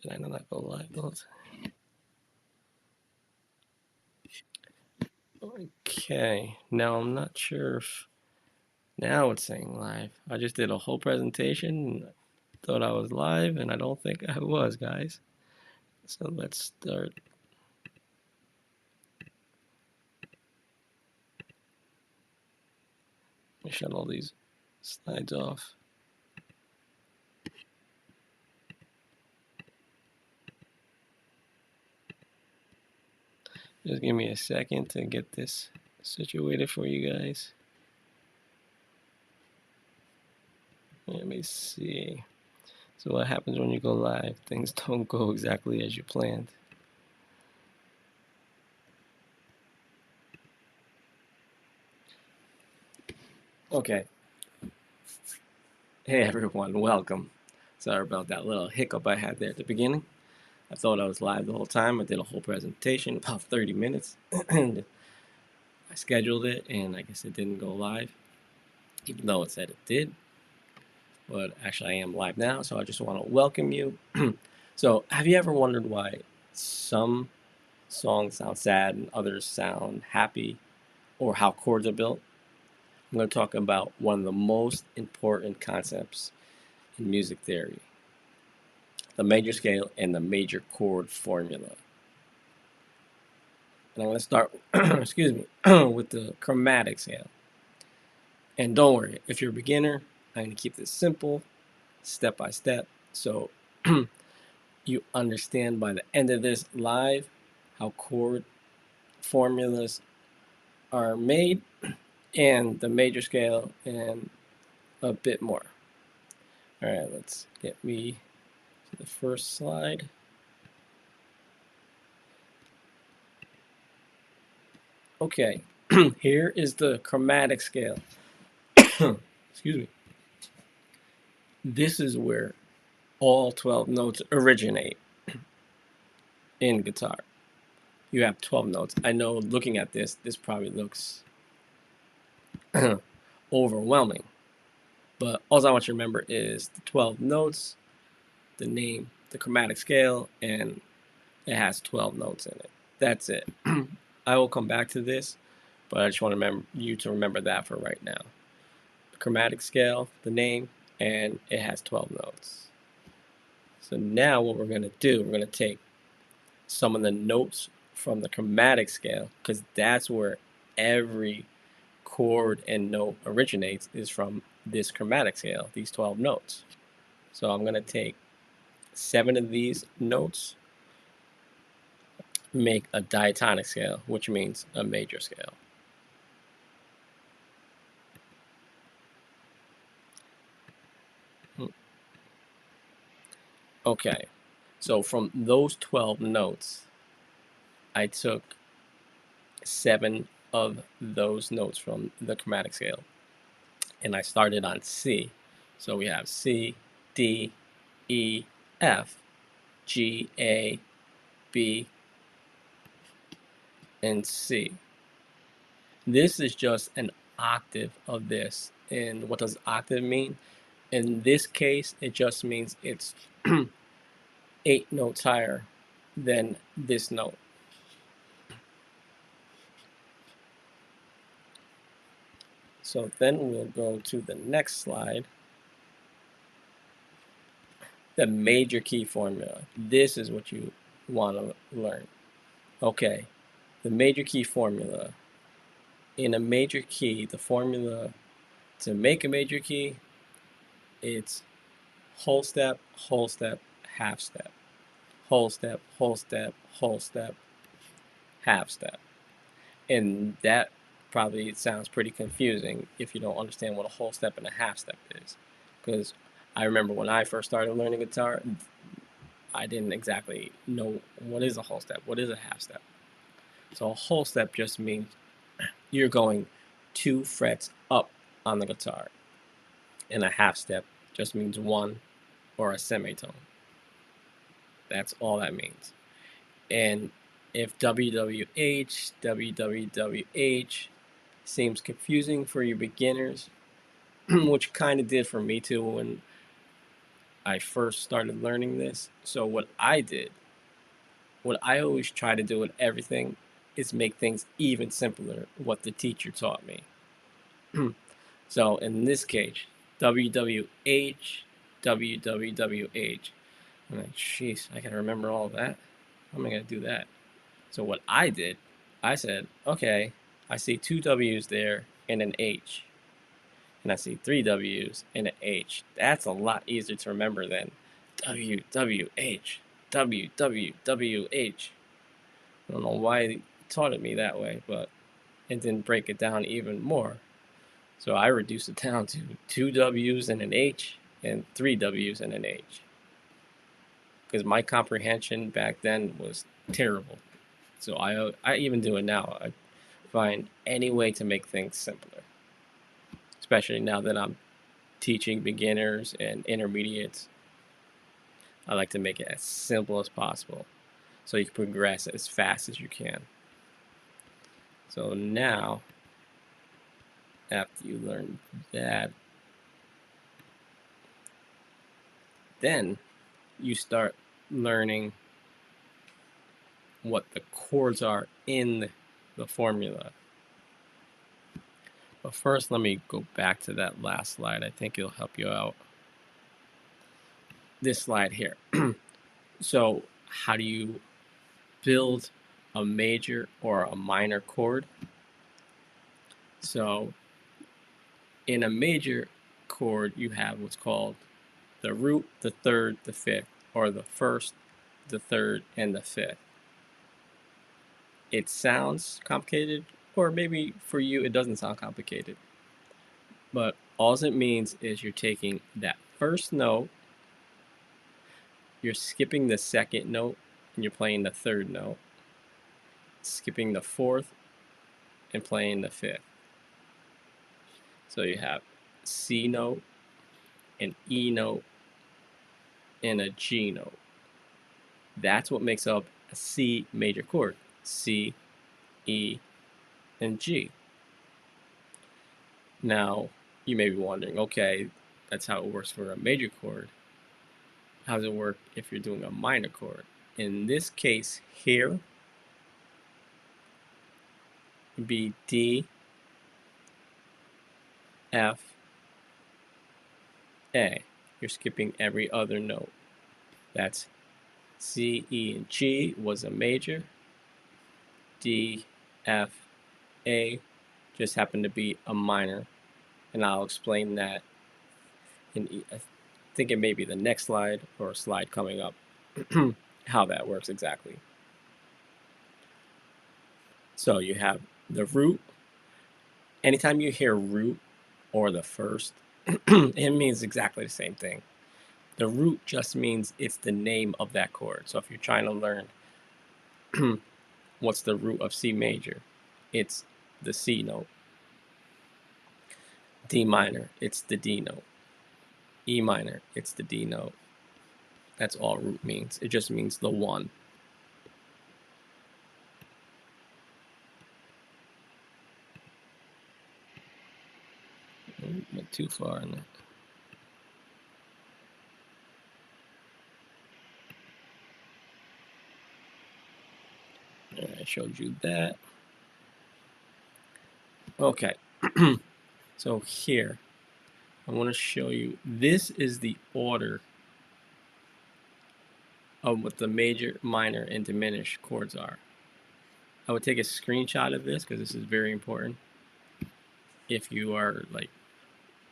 Did I not go live those? Okay, now I'm not sure if now it's saying live. I just did a whole presentation and thought I was live, and I don't think I was, guys. So let's start. Let me shut all these slides off. Just give me a second to get this situated for you guys. Let me see. So what happens when you go live? Things don't go exactly as you planned. Okay. Hey everyone, welcome. Sorry about that little hiccup I had there at the beginning. I thought I was live the whole time. I did a whole presentation, about 30 minutes, and I scheduled it, and I guess it didn't go live, even though it said it did. But actually, I am live now, so I just want to welcome you. So, have you ever wondered why some songs sound sad and others sound happy, or how chords are built? I'm going to talk about one of the most important concepts in music theory: the major scale and the major chord formula. And I'm going to start, excuse me, with the chromatic scale. And don't worry, if you're a beginner, I'm going to keep this simple, step by step, so you understand by the end of this live how chord formulas are made and the major scale and a bit more. All right, let's get me to the first slide. Okay, here is the chromatic scale. Excuse me. This is where all 12 notes originate in guitar. You have 12 notes. I know looking at this probably looks overwhelming, but all I want you to remember is the 12 notes, the name, the chromatic scale, and it has 12 notes in it. That's it. I will come back to this, but I just want you to remember that for right now. The chromatic scale, the name, and it has 12 notes. So now what we're going to do, we're going to take some of the notes from the chromatic scale, because that's where every chord and note originates, is from this chromatic scale, these 12 notes. So I'm going to take 7 of these notes, make a diatonic scale, which means a major scale. Okay, so from those 12 notes, I took 7 of those notes from the chromatic scale, and I started on C. So we have C, D, E, F, G, A, B, and C. This is just an octave of this. And what does octave mean? In this case, it just means it's 8 notes higher than this note. So then we'll go to the next slide. The major key formula. This is what you want to learn. Okay, the major key formula. In a major key, the formula to make a major key, it's whole step, half step, whole step, whole step, whole step, half step. And that probably sounds pretty confusing if you don't understand what a whole step and a half step is. Because I remember when I first started learning guitar, I didn't exactly know what is a whole step, what is a half step. So a whole step just means you're going 2 frets up on the guitar. And a half step just means 1 or a semitone. That's all that means. And if WWH seems confusing for you beginners, which kind of did for me too when I first started learning this. So what I did, what I always try to do with everything is make things even simpler, what the teacher taught me. So in this case, WWH, WWWH. I'm like, jeez, I gotta remember all of that. How am I gonna do that? So what I did, I said, okay, I see two W's there and an H. And I see three W's and an H. That's a lot easier to remember than WWH, WWWH. I don't know why they taught it me that way, but it didn't break it down even more. So I reduced it down to two W's and an H and three W's and an H. Because my comprehension back then was terrible. So I even do it now. I find any way to make things simpler, especially now that I'm teaching beginners and intermediates. I like to make it as simple as possible so you can progress as fast as you can. So now, after you learn that, then you start learning what the chords are in the formula. But first, let me go back to that last slide. I think it'll help you out. This slide here. So how do you build a major or a minor chord? So in a major chord, you have what's called the root, the third, the fifth, or the first, the third, and the fifth. It sounds complicated, or maybe for you it doesn't sound complicated. But all it means is you're taking that first note, you're skipping the second note, and you're playing the third note, skipping the fourth, and playing the fifth. So you have C note, an E note, and a G note. That's what makes up a C major chord. C, E, and G. Now, you may be wondering, okay, that's how it works for a major chord. How does it work if you're doing a minor chord? In this case here, it'd be D, F, A. You're skipping every other note. That's C, E, and G was a major. D, F, A just happened to be a minor. And I'll explain that I think it may be the next slide or a slide coming up, how that works exactly. So you have the root. Anytime you hear root or the first, it means exactly the same thing. The root just means it's the name of that chord. So if you're trying to learn what's the root of C major, it's the C note. D minor, it's the D note. E minor, it's the D note. That's all root means. It just means the one. Went too far in that. I showed you that. Okay. So here, I want to show you, this is the order of what the major, minor, and diminished chords are. I would take a screenshot of this because this is very important. If you are like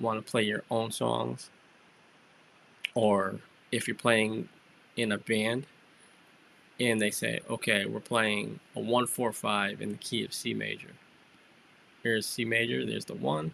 want to play your own songs, or if you're playing in a band and they say, okay, we're playing a 1-4-5 in the key of C major. Here's C major, there's the 1,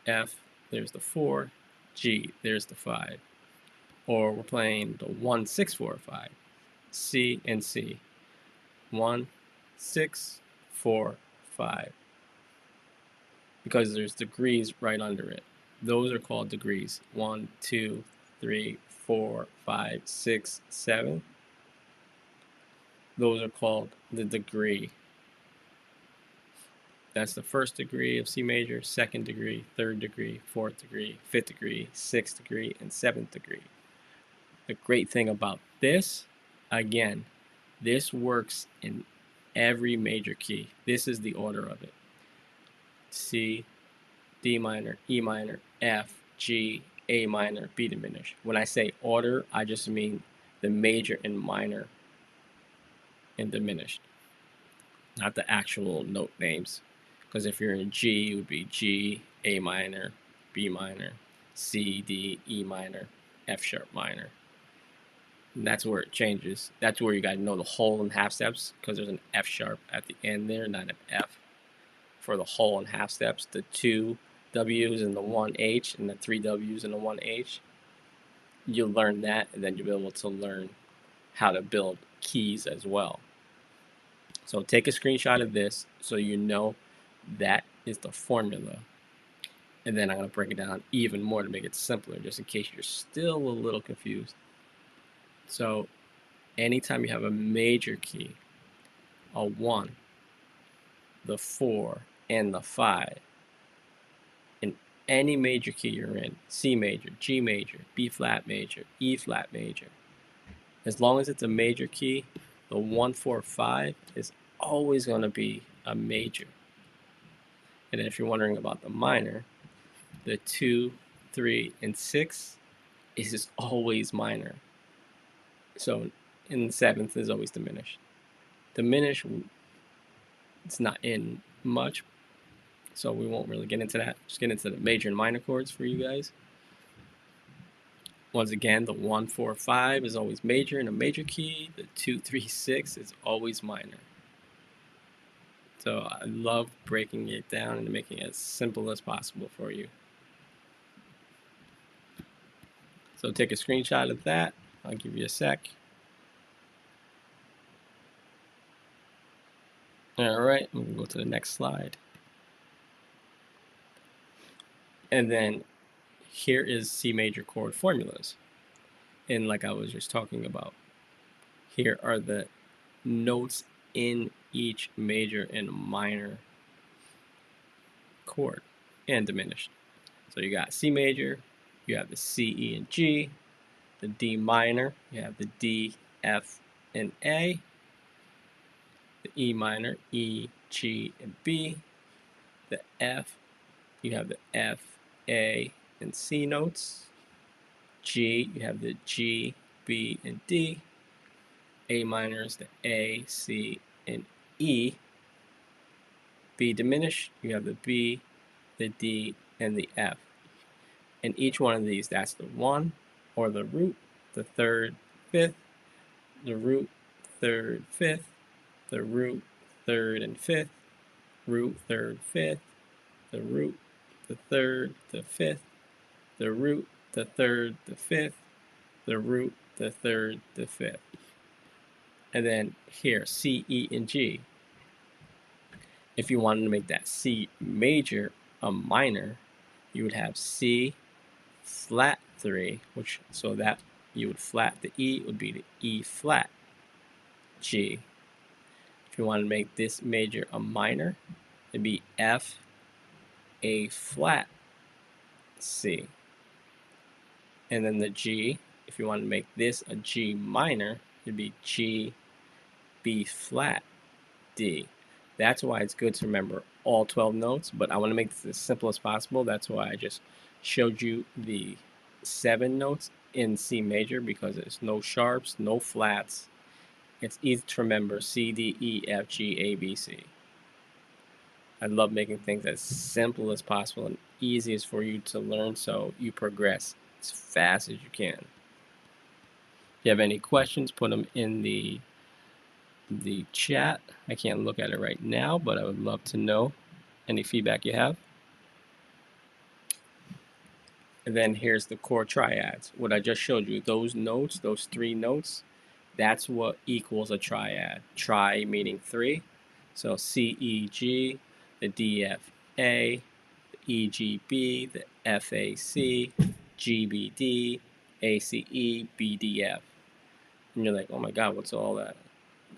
F, there's the 4, G, there's the 5. Or we're playing the 1-6-4-5, C and C. 1, 6, 4, 5. Because there's degrees right under it. Those are called degrees. 1, 2, 3, 4, 5, 6, 7. Those are called the degree. That's the first degree of C major, second degree, third degree, fourth degree, fifth degree, sixth degree, and seventh degree. The great thing about this, again, this works in every major key. This is the order of it. C, D minor, E minor, F, G, A minor, B diminished. When I say order, I just mean the major and minor and diminished, not the actual note names. Because if you're in G, it would be G, A minor, B minor, C, D, E minor, F sharp minor. And that's where it changes. That's where you got to know the whole and half steps, because there's an F sharp at the end there, not an F for the whole and half steps. The 2 W's and the 1 H and the 3 W's and the 1 H. You'll learn that, and then you'll be able to learn how to build keys as well. So take a screenshot of this so you know that is the formula. And then I'm going to break it down even more to make it simpler, just in case you're still a little confused. So anytime you have a major key, a 1, the 4, and the 5, in any major key you're in, C major, G major, B flat major, E flat major, as long as it's a major key, the 1, 4, 5 is always going to be a major. And if you're wondering about the minor, the 2, 3, and 6 is just always minor. So in the 7th is always diminished. Diminished, it's not in much, so we won't really get into that. Just get into the major and minor chords for you guys. Once again, the 1, 4, 5 is always major in a major key. The 2, 3, 6 is always minor. So I love breaking it down and making it as simple as possible for you. So take a screenshot of that. I'll give you a sec. All right, I'm gonna go to the next slide. And then here is C major chord formulas. And like I was just talking about, here are the notes in each major and minor chord and diminished. So you got C major, you have the C, E, and G, the D minor, you have the D, F, and A, the E minor, E, G, and B, the F, you have the F, A, and C notes, G, you have the G, B, and D, A minor is the A, C, and E, B diminished, you have the B, the D, and the F. And each one of these, that's the 1, or the root, the 3rd, 5th, the root, 3rd, 5th, the root, 3rd, and 5th, root, 3rd, 5th, the root, the 3rd, the 5th, the root, the 3rd, the 5th, the root, the 3rd, the 5th. And then here, C, E, and G. If you wanted to make that C major a minor, you would have C flat 3, which so that you would flat the E would be the E flat G. If you want to make this major a minor, it'd be F A flat C. And then the G, if you want to make this a G minor, it'd be G B flat D. That's why it's good to remember all 12 notes, but I want to make this as simple as possible. That's why I just showed you the 7 notes in C major, because there's no sharps, no flats. It's easy to remember: C, D, E, F, G, A, B, C. I love making things as simple as possible and easiest for you to learn, so you progress as fast as you can. If you have any questions, put them in the chat. I can't look at it right now, but I would love to know any feedback you have. And then here's the chord triads. What I just showed you, those notes, those 3 notes, that's what equals a triad. Tri meaning 3. So C, E, G, the D, F, A, the E, G, B, the F, A, C, G, B, D, A, C, E, B, D, F. And you're like, oh my God, what's all that?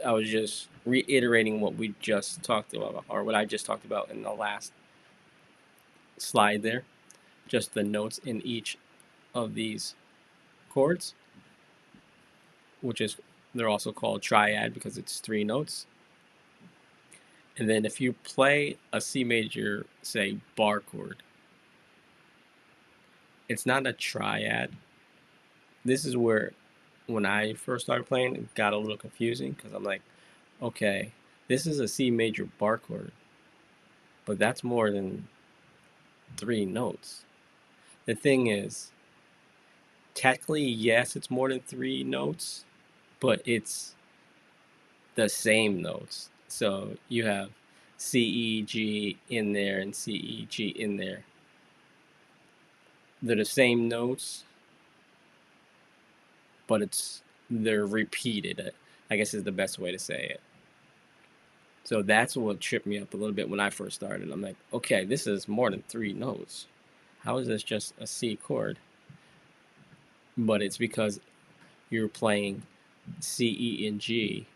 I was just reiterating what we just talked about, or what I just talked about in the last slide there, just the notes in each of these chords, which is, they're also called triad because it's 3 notes. And then if you play a C major, say, bar chord, it's not a triad. This is where, when I first started playing, it got a little confusing because I'm like, okay, this is a C major bar chord, but that's more than 3 notes. The thing is, technically, yes, it's more than 3 notes, but it's the same notes. So you have C, E, G in there and C, E, G in there. They're the same notes, but they're repeated, I guess is the best way to say it. So that's what tripped me up a little bit when I first started. I'm like, okay, this is more than 3 notes. How is this just a C chord? But it's because you're playing C, E, and G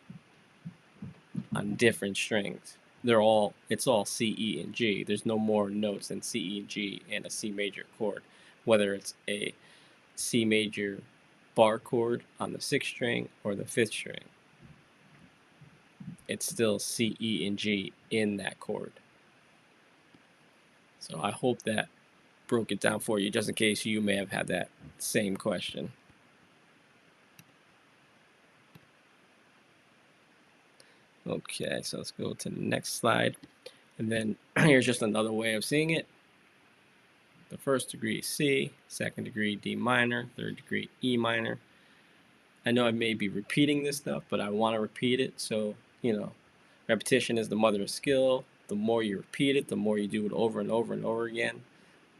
on different strings. It's all C, E, and G. There's no more notes than C, E, and G and a C major chord. Whether it's a C major bar chord on the 6th string or the 5th string, it's still C, E, and G in that chord. So I hope that broke it down for you, just in case you may have had that same question. Okay, so let's go to the next slide. And then here's just another way of seeing it. The 1st degree C, 2nd degree D minor, 3rd degree E minor. I know I may be repeating this stuff, but I want to repeat it. So, repetition is the mother of skill. The more you repeat it, the more you do it over and over and over again,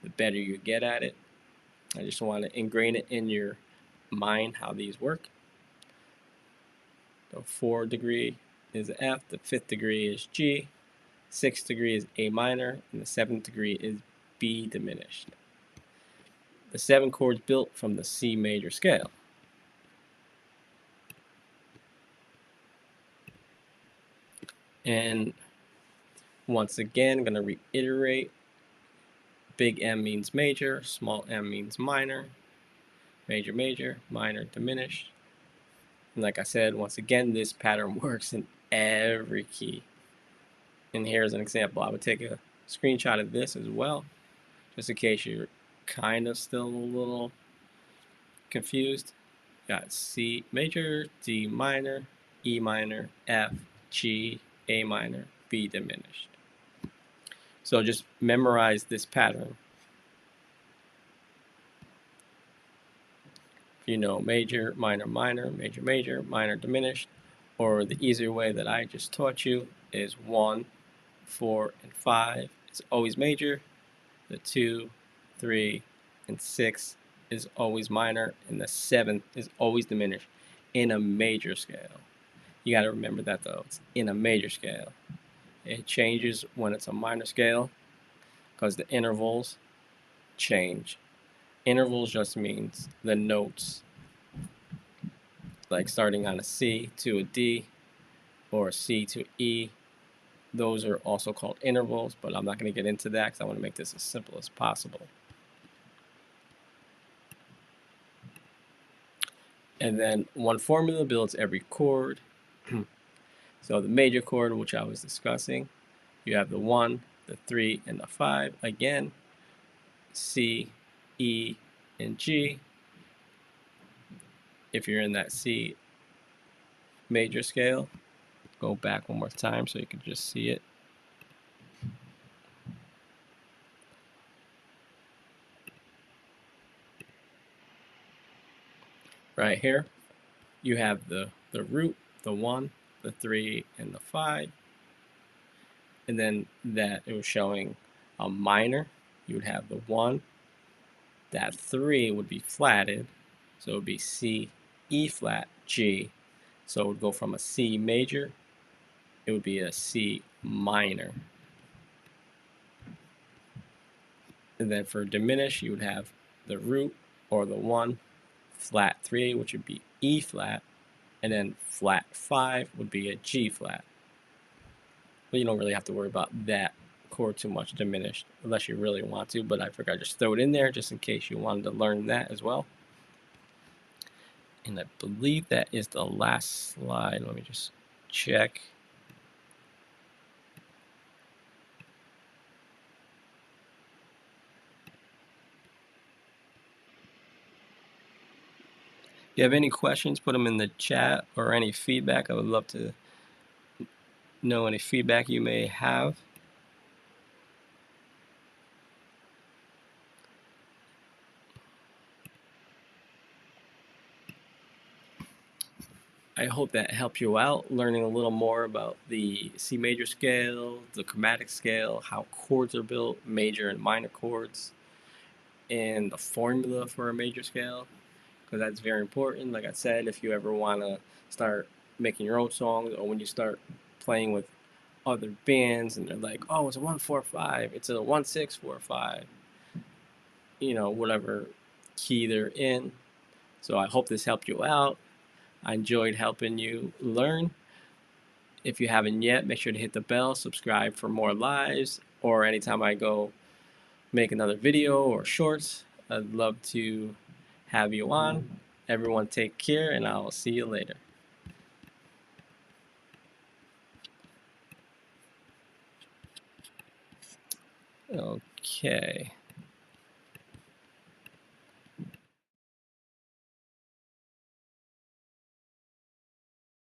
the better you get at it. I just want to ingrain it in your mind how these work. The 4th degree is F, the 5th degree is G, 6th degree is A minor, and the 7th degree is B diminished. The 7 chords built from the C major scale. And once again, I'm going to reiterate, big M means major, small m means minor, major, major, minor, diminished. And like I said, once again, this pattern works in every key. And here's an example. I would take a screenshot of this as well, just in case you're kind of still a little confused. Got C major, D minor, E minor, F, G, A minor, B diminished. So just memorize this pattern. You know, major, minor, minor, major, major, minor, diminished. Or the easier way that I just taught you is 1, 4, and 5 is always major. The 2, 3, and 6 is always minor. And the 7th is always diminished in a major scale. You got to remember that though. It's in a major scale. It changes when it's a minor scale because the intervals change. Intervals just means the notes, like starting on a C to a D or a C to E. Those are also called intervals, but I'm not going to get into that because I want to make this as simple as possible. And then one formula builds every chord. So the major chord, which I was discussing, you have the 1, the 3, and the 5. Again, C, E, and G. If you're in that C major scale, go back one more time so you can just see it. Right here, you have the root, the 1, the 3, and the 5. And then that it was showing a minor. You would have the 1. That 3 would be flatted. So it would be C, E flat, G. So it would go from a C major, it would be a C minor. And then for diminish, you would have the root or the 1, flat 3, which would be E flat, and then flat 5 would be a G flat. But you don't really have to worry about that chord too much diminished unless you really want to, but I figured I'd just throw it in there just in case you wanted to learn that as well. And I believe that is the last slide. Let me just check. If you have any questions, put them in the chat, or any feedback. I would love to know any feedback you may have. I hope that helped you out, learning a little more about the C major scale, the chromatic scale, how chords are built, major and minor chords, and the formula for a major scale, because that's very important. Like I said, if you ever want to start making your own songs, or when you start playing with other bands and they're like, oh, it's a 1-4-5, it's a 1-6-4-5, whatever key they're in. So I hope this helped you out. I enjoyed helping you learn. If you haven't yet, make sure to hit the bell, subscribe for more lives, or anytime I go make another video or shorts, I'd love to have you on. Everyone take care, and I'll see you later. Okay.